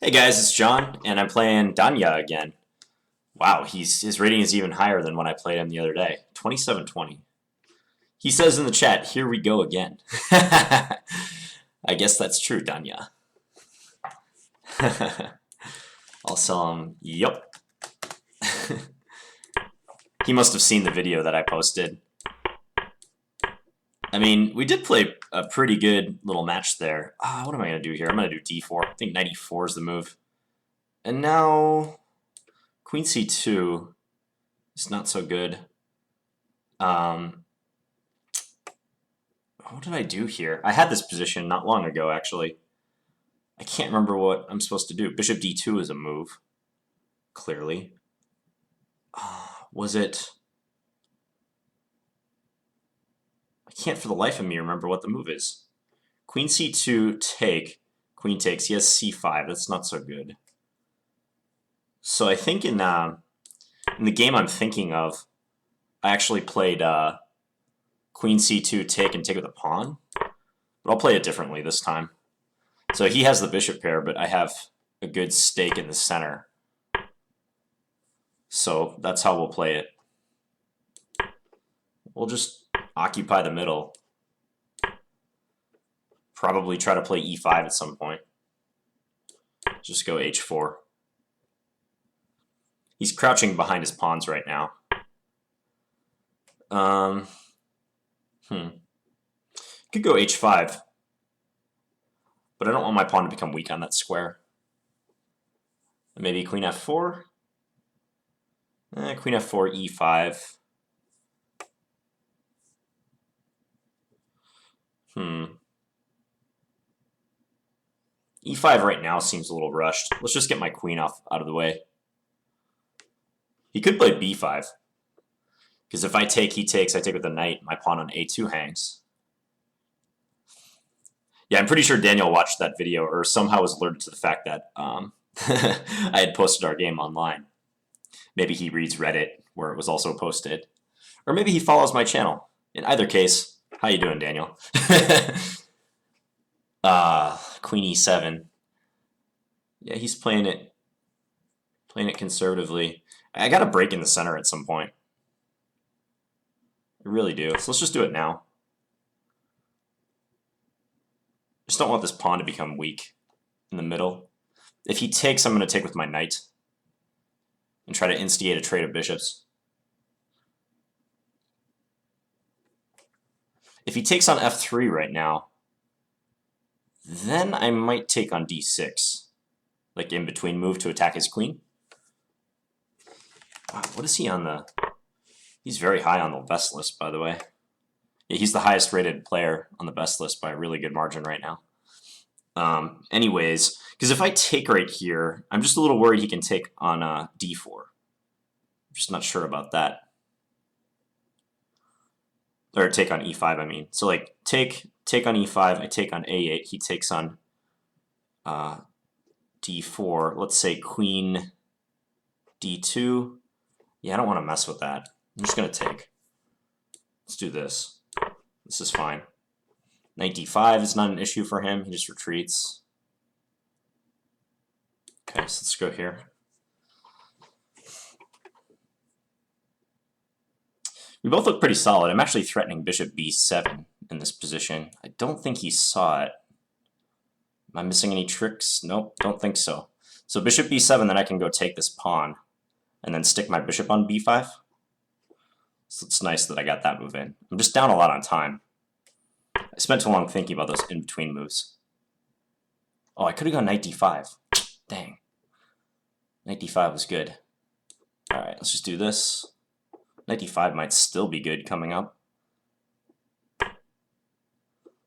Hey guys, it's John, and I'm playing Danya again. Wow, his rating is even higher than when I played him the other day. 2720. He says in the chat, "Here we go again." I guess that's true, Danya. I'll sell him. Yup. He must have seen the video that I posted. I mean, we did play a pretty good little match there. What am I going to do here? I'm going to do d4. I think knight e4 is the move. And now queen c2 is not so good. What did I do here? I had this position not long ago, actually. I can't remember what I'm supposed to do. Bishop d2 is a move, clearly. Was it... I can't for the life of me remember what the move is. Queen c2, take. Queen takes. He has c5. That's not so good. So I think in the game I'm thinking of, I actually played Queen c2, take, and take with a pawn. But I'll play it differently this time. So he has the bishop pair, but I have a good stake in the center. So that's how we'll play it. We'll just occupy the middle. Probably try to play e5 at some point. Just go h4. He's crouching behind his pawns right now. Could go h5. But I don't want my pawn to become weak on that square. Maybe queen f4. Queen f4, e5. E5 right now seems a little rushed. Let's just get my queen out of the way. He could play b5. Because if I take, he takes, I take with the knight, my pawn on a2 hangs. Yeah, I'm pretty sure Daniel watched that video or somehow was alerted to the fact that I had posted our game online. Maybe he reads Reddit where it was also posted. Or maybe he follows my channel. In either case, how you doing, Daniel? Queen e7. Yeah, he's playing it conservatively. I got to break in the center at some point. I really do. So let's just do it now. Just don't want this pawn to become weak in the middle. If he takes, I'm going to take with my knight and try to instigate a trade of bishops. If he takes on f3 right now, then I might take on d6, like in between move to attack his queen. Wow, what is he on the... He's very high on the best list, by the way. Yeah, he's the highest rated player on the best list by a really good margin right now. Anyways, because if I take right here, I'm just a little worried he can take on d4. I'm just not sure about that. Or take on e5, I mean. So like take on e5, I take on a8, he takes on d4. Let's say queen d2. Yeah, I don't want to mess with that. I'm just going to take. Let's do this. This is fine. Knight d5 is not an issue for him. He just retreats. Okay, so let's go here. We both look pretty solid. I'm actually threatening bishop b7 in this position. I don't think he saw it. Am I missing any tricks? Nope, don't think so. So bishop b7, then I can go take this pawn and then stick my bishop on b5. So it's nice that I got that move in. I'm just down a lot on time. I spent too long thinking about those in-between moves. Oh, I could have gone knight d5. Dang. Knight d5 was good. Alright, let's just do this. Knight d5 might still be good coming up.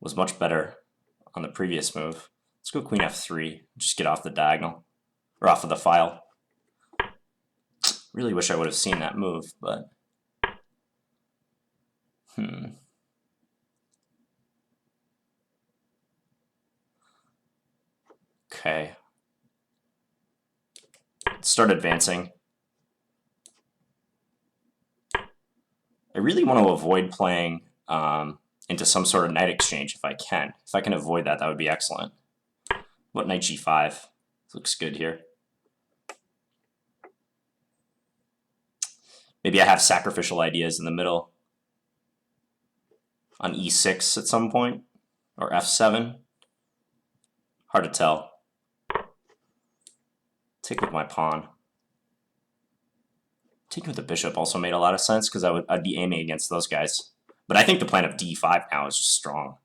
Was much better on the previous move. Let's go queen f3. Just get off the diagonal. Or off of the file. Really wish I would have seen that move, but... Okay. Let's start advancing. I really want to avoid playing into some sort of knight exchange if I can. If I can avoid that, that would be excellent. What, knight g5? Looks good here. Maybe I have sacrificial ideas in the middle. On e6 at some point, or f7. Hard to tell. Take with my pawn. Taking with the bishop also made a lot of sense because I'd be aiming against those guys. But I think the plan of d5 now is just strong.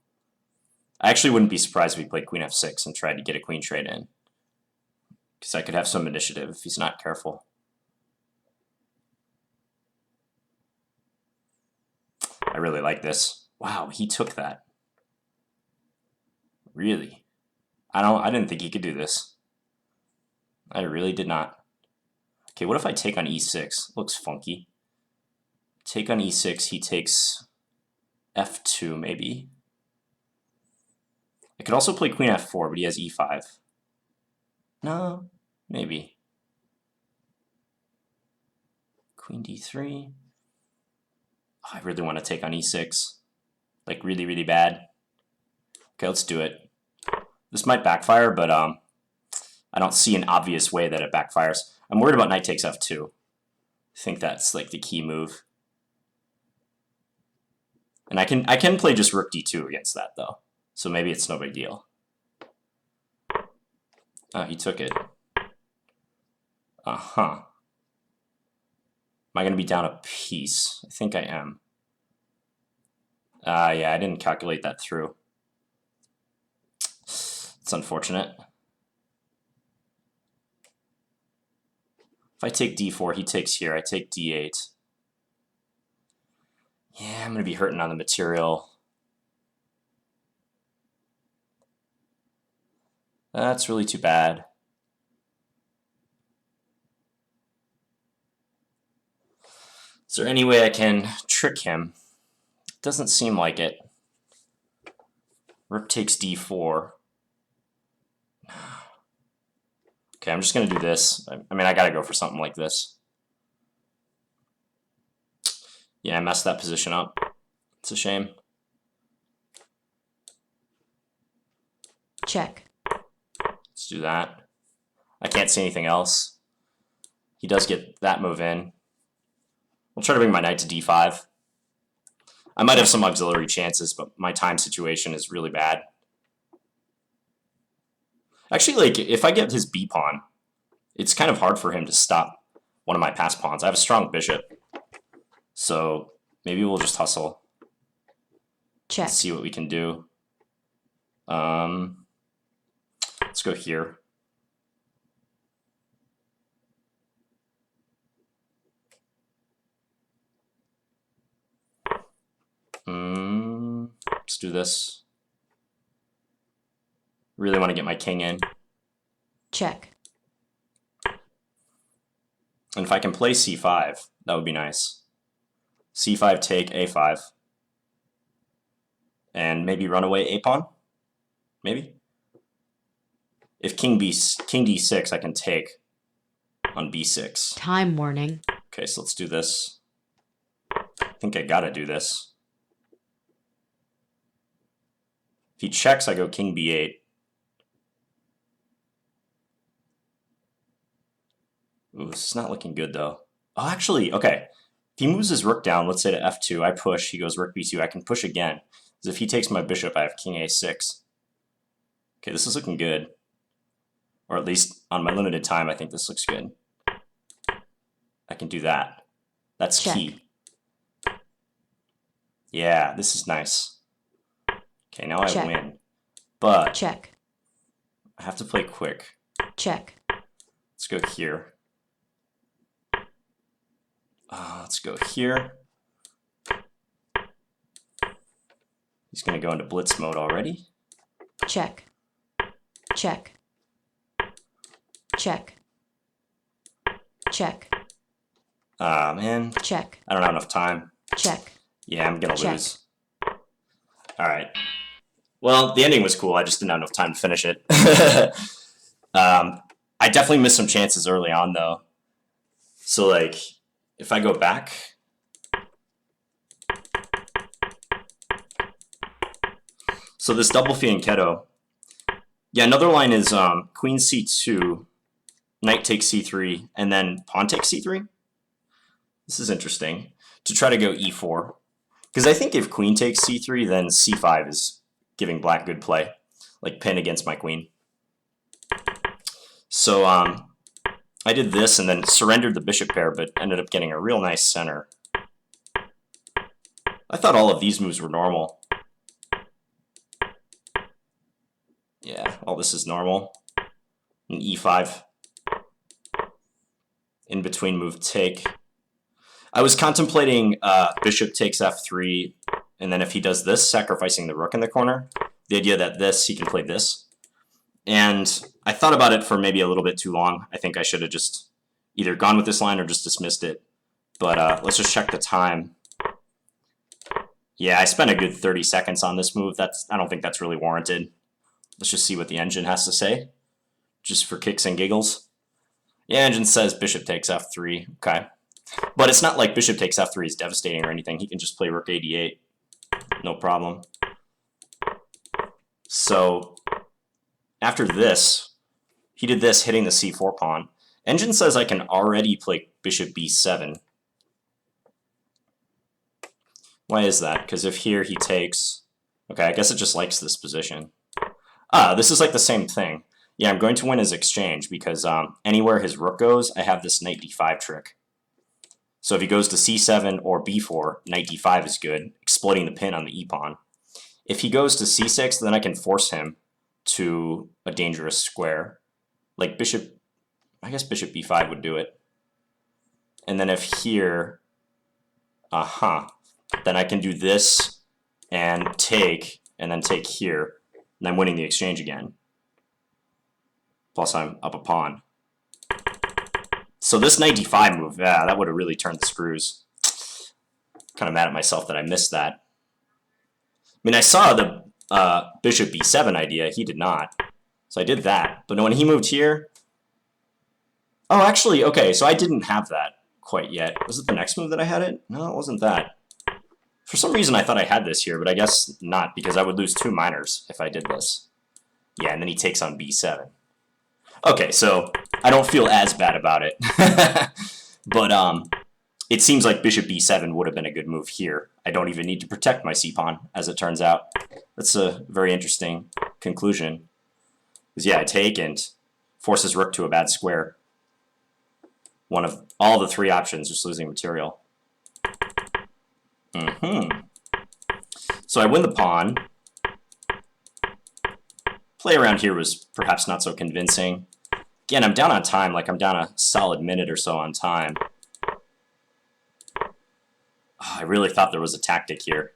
I actually wouldn't be surprised if he played queen f6 and tried to get a queen trade in, because I could have some initiative if he's not careful. I really like this. Wow, he took that. Really? I didn't think he could do this. I really did not. Okay, what if I take on e6? Looks funky. Take on e6, he takes f2 maybe. I could also play queen f4, but he has e5. No, maybe. Queen d3. Oh, I really want to take on e6. Like really, really bad. Okay, let's do it. This might backfire, but I don't see an obvious way that it backfires. I'm worried about knight takes f2. I think that's like the key move. And I can play just rook d2 against that though. So maybe it's no big deal. Oh, he took it. Uh-huh. Am I going to be down a piece? I think I am. Yeah, I didn't calculate that through. It's unfortunate. If I take d4, he takes here. I take d8. Yeah, I'm going to be hurting on the material. That's really too bad. Is there any way I can trick him? Doesn't seem like it. Rook takes d4. Okay, I'm just going to do this. I mean, I got to go for something like this. Yeah, I messed that position up. It's a shame. Check. Let's do that. I can't see anything else. He does get that move in. We'll try to bring my knight to d5. I might have some auxiliary chances, but my time situation is really bad. Actually, like, if I get his b-pawn, it's kind of hard for him to stop one of my pass pawns. I have a strong bishop. So maybe we'll just hustle. Check. Let's see what we can do. Let's go here. Let's do this. Really want to get my king in. Check. And if I can play c5, that would be nice. c5 take a5. And maybe run away a pawn? Maybe? If king d6, I can take on b6. Time warning. Okay, so let's do this. I think I gotta do this. If he checks, I go king b8. Ooh, this is not looking good though. Oh, actually, okay. If he moves his rook down, let's say to f2, I push, he goes rook b2, I can push again. Because if he takes my bishop, I have king a6. Okay, this is looking good. Or at least on my limited time, I think this looks good. I can do that. That's Check. key. Yeah, this is nice. Okay, now I win. But check. I have to play quick. Check. Let's go here. Let's go here. He's going to go into Blitz mode already. Check. Check. Check. Check. Ah, man. Check. I don't have enough time. Check. Yeah, I'm going to Check. lose. Alright. Well, the ending was cool. I just didn't have enough time to finish it. I definitely missed some chances early on, though. So, like, if I go back... So this double fianchetto, Yeah, another line is queen c2, knight takes c3, and then pawn takes c3. This is interesting. To try to go e4. Because I think if queen takes c3, then c5 is giving black good play. Like pin against my queen. So I did this and then surrendered the bishop pair, but ended up getting a real nice center. I thought all of these moves were normal. Yeah, all this is normal. And e5. In between move take. I was contemplating bishop takes f3, and then if he does this, sacrificing the rook in the corner, the idea that this, he can play this. And I thought about it for maybe a little bit too long. I think I should have just either gone with this line or just dismissed it. But let's just check the time. Yeah, I spent a good 30 seconds on this move. I don't think that's really warranted. Let's just see what the engine has to say, just for kicks and giggles. Yeah, engine says bishop takes f3. Okay. But it's not like bishop takes f3 is devastating or anything. He can just play rook a8. No problem. So after this, he did this, hitting the c4 pawn. Engine says I can already play bishop b7. Why is that? Because if here he takes... Okay, I guess it just likes this position. Ah, this is like the same thing. Yeah, I'm going to win his exchange because anywhere his rook goes, I have this knight d5 trick. So if he goes to c7 or b4, knight d5 is good, exploiting the pin on the e-pawn. If he goes to c6, then I can force him to a dangerous square. Like bishop, I guess bishop b5 would do it. And then if here, then I can do this and then take here, and I'm winning the exchange again. Plus I'm up a pawn. So this knight d5 move, yeah, that would have really turned the screws. Kind of mad at myself that I missed that. I mean, I saw the bishop b7 idea. He did not. So I did that. But when he moved here... Oh, actually, okay, so I didn't have that quite yet. Was it the next move that I had it? No, it wasn't that. For some reason, I thought I had this here, but I guess not, because I would lose 2 minors if I did this. Yeah, and then he takes on b7. Okay, so I don't feel as bad about it. But it seems like bishop b7 would have been a good move here. I don't even need to protect my c-pawn, as it turns out. That's a very interesting conclusion. Because yeah, I take and force his rook to a bad square. One of all the 3 options, just losing material. So I win the pawn. Play around here was perhaps not so convincing. Again, I'm down on time, like I'm down a solid minute or so on time. Oh, I really thought there was a tactic here.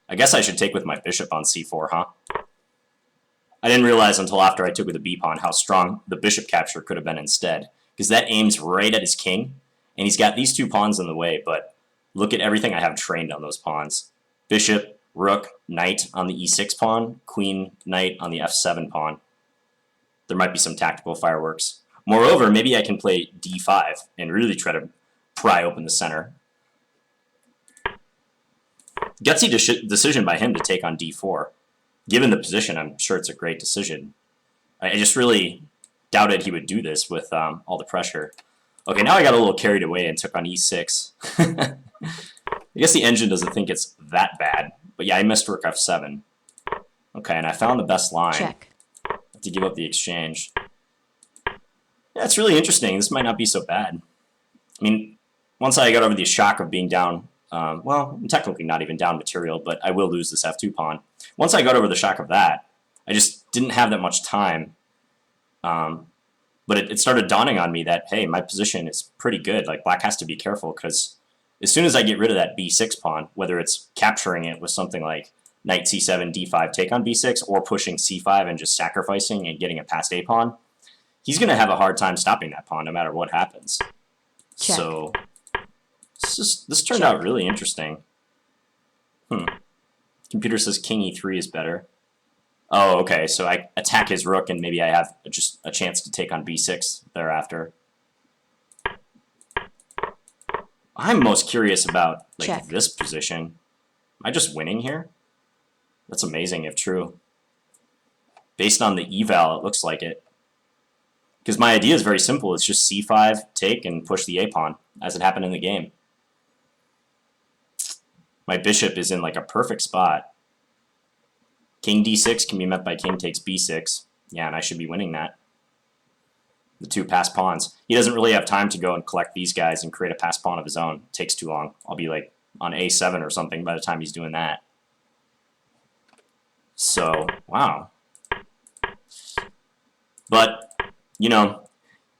I guess I should take with my bishop on c4, huh? I didn't realize until after I took with the b-pawn how strong the bishop capture could have been instead. Because that aims right at his king, and he's got these 2 pawns in the way, but look at everything I have trained on those pawns. Bishop, rook, knight on the e6 pawn, queen, knight on the f7 pawn. There might be some tactical fireworks. Moreover, maybe I can play d5 and really try to pry open the center. Gutsy decision by him to take on d4. Given the position, I'm sure it's a great decision. I just really doubted he would do this with all the pressure. Okay, now I got a little carried away and took on e6. I guess the engine doesn't think it's that bad. But yeah, I missed rook f7. Okay, and I found the best line. Check. I have to give up the exchange. Yeah, it's really interesting. This might not be so bad. I mean, once I got over the shock of being down, well, I'm technically not even down material, but I will lose this f2 pawn. Once I got over the shock of that, I just didn't have that much time. But it started dawning on me that, hey, my position is pretty good. Like, black has to be careful, because as soon as I get rid of that b6 pawn, whether it's capturing it with something like knight c7, d5, take on b6, or pushing c5 and just sacrificing and getting a past a pawn, he's going to have a hard time stopping that pawn no matter what happens. Check. So this turned out really interesting. Computer says king e3 is better. Oh, okay, so I attack his rook and maybe I have just a chance to take on b6 thereafter. I'm most curious about this position. Am I just winning here? That's amazing if true. Based on the eval, it looks like it. Because my idea is very simple. It's just c5, take, and push the a-pawn, as it happened in the game. My bishop is in like a perfect spot. King d6 can be met by king takes b6. Yeah, and I should be winning that. The two passed pawns. He doesn't really have time to go and collect these guys and create a passed pawn of his own. It takes too long. I'll be like on a7 or something by the time he's doing that. So, wow. But, you know,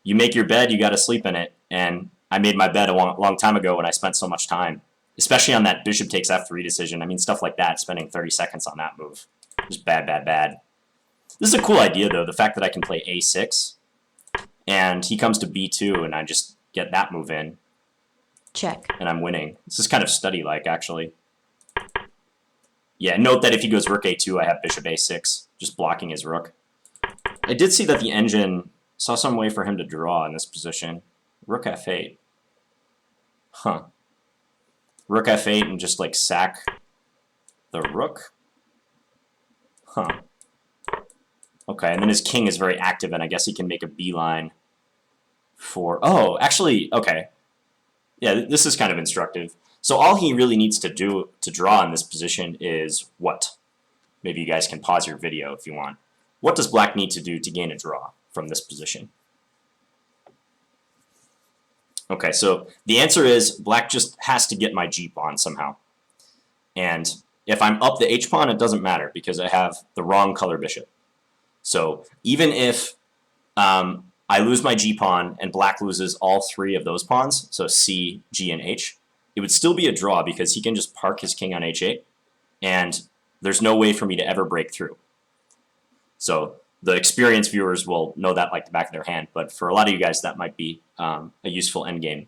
you make your bed, you got to sleep in it. And I made my bed a long time ago when I spent so much time, especially on that bishop takes f3 decision. I mean, stuff like that, spending 30 seconds on that move. Just bad, bad, bad. This is a cool idea, though, the fact that I can play a6, and he comes to b2, and I just get that move in. Check. And I'm winning. This is kind of study-like, actually. Yeah, note that if he goes rook a2, I have bishop a6, just blocking his rook. I did see that the engine saw some way for him to draw in this position. Rook f8. Huh. Rook f8 and just, like, sack the rook? Huh. Okay, and then his king is very active, and I guess he can make a beeline for... Oh, actually, okay. Yeah, this is kind of instructive. So all he really needs to do to draw in this position is what? Maybe you guys can pause your video if you want. What does black need to do to gain a draw from this position? Okay, so the answer is black just has to get my g-pawn somehow. And if I'm up the h-pawn, it doesn't matter because I have the wrong color bishop. So even if I lose my g-pawn and black loses all three of those pawns, so c, g, and h, it would still be a draw because he can just park his king on h8, and there's no way for me to ever break through. So the experienced viewers will know that like the back of their hand, but for a lot of you guys, that might be a useful endgame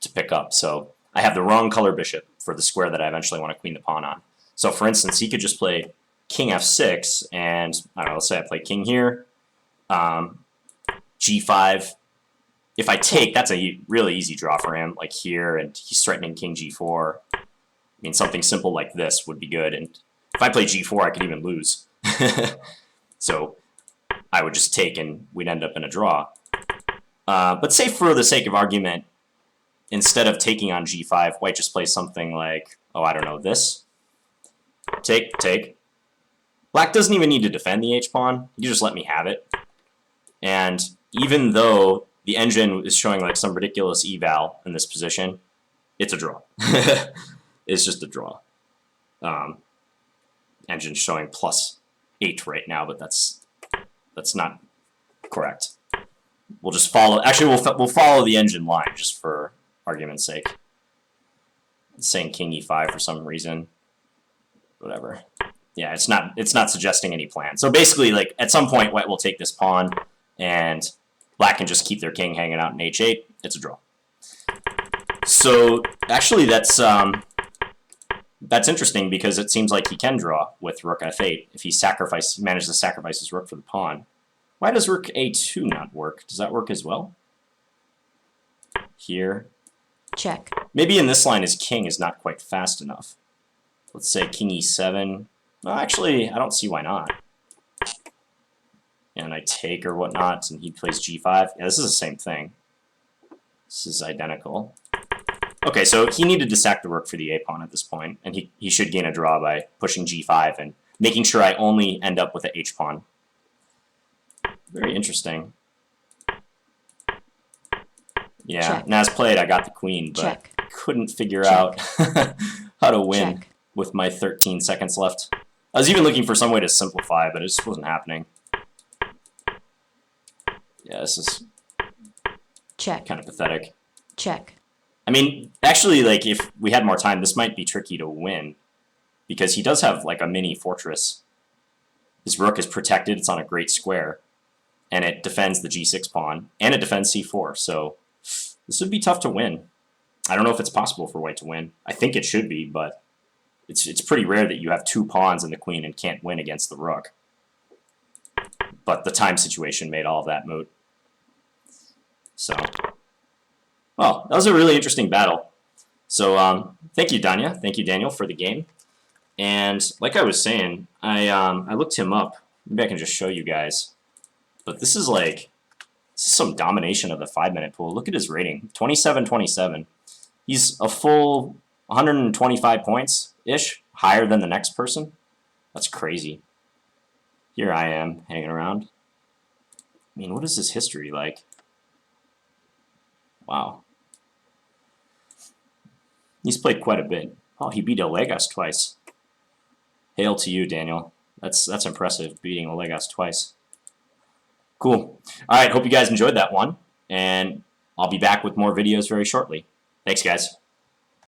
to pick up. So I have the wrong color bishop for the square that I eventually want to queen the pawn on. So for instance, he could just play king f6, and I don't know, let's say I play king here, g5. If I take, that's a really easy draw for him, like here, and he's threatening king g4. I mean, something simple like this would be good, and if I play g4, I could even lose. So I would just take, and we'd end up in a draw. But say for the sake of argument, instead of taking on g5, white just plays something like, oh, I don't know, this. Take, take. Black doesn't even need to defend the h-pawn. You just let me have it. And even though the engine is showing like some ridiculous eval in this position, it's a draw. It's just a draw. Engine's showing +8 right now, but that's not correct. We'll just follow. Actually, we'll follow the engine line just for argument's sake. It's saying king e5 for some reason. Whatever. Yeah, it's not suggesting any plan. So basically, like at some point, white will take this pawn, and black can just keep their king hanging out in h8. It's a draw. So actually, that's interesting because it seems like he can draw with rook f8 if he manages to sacrifice his rook for the pawn. Why does rook a2 not work? Does that work as well? Here. Check. Maybe in this line his king is not quite fast enough. Let's say king e7. Well, actually, I don't see why not. And I take or whatnot, and he plays g5. Yeah, this is the same thing. This is identical. Okay, so he needed to sack the rook for the a-pawn at this point, and he should gain a draw by pushing g5 and making sure I only end up with the h-pawn. Very interesting. Yeah, Check. and as played, I got the queen, but Check. couldn't figure Check. out how to win Check. with my 13 seconds left. I was even looking for some way to simplify, but it just wasn't happening. Yeah, this is Check. kind of pathetic. Check. I mean, actually, like, if we had more time, this might be tricky to win, because he does have, like, a mini fortress. His rook is protected, it's on a great square, and it defends the g6 pawn, and it defends c4, so this would be tough to win. I don't know if it's possible for white to win. I think it should be, but it's pretty rare that you have two pawns and the queen and can't win against the rook. But the time situation made all of that moot. So, well, that was a really interesting battle. So, thank you, Danya. Thank you, Daniel, for the game. And like I was saying, I looked him up Maybe I can just show you guys. But this is like, this is some domination of the 5-minute pool. Look at his rating, 27-27. He's a full 125 points-ish, higher than the next person. That's crazy. Here I am, hanging around. I mean, what is his history like? Wow. He's played quite a bit. Oh, he beat Olegas twice. Hail to you, Daniel. That's impressive, beating Olegas twice. Cool. All right, hope you guys enjoyed that one, and I'll be back with more videos very shortly. Thanks, guys.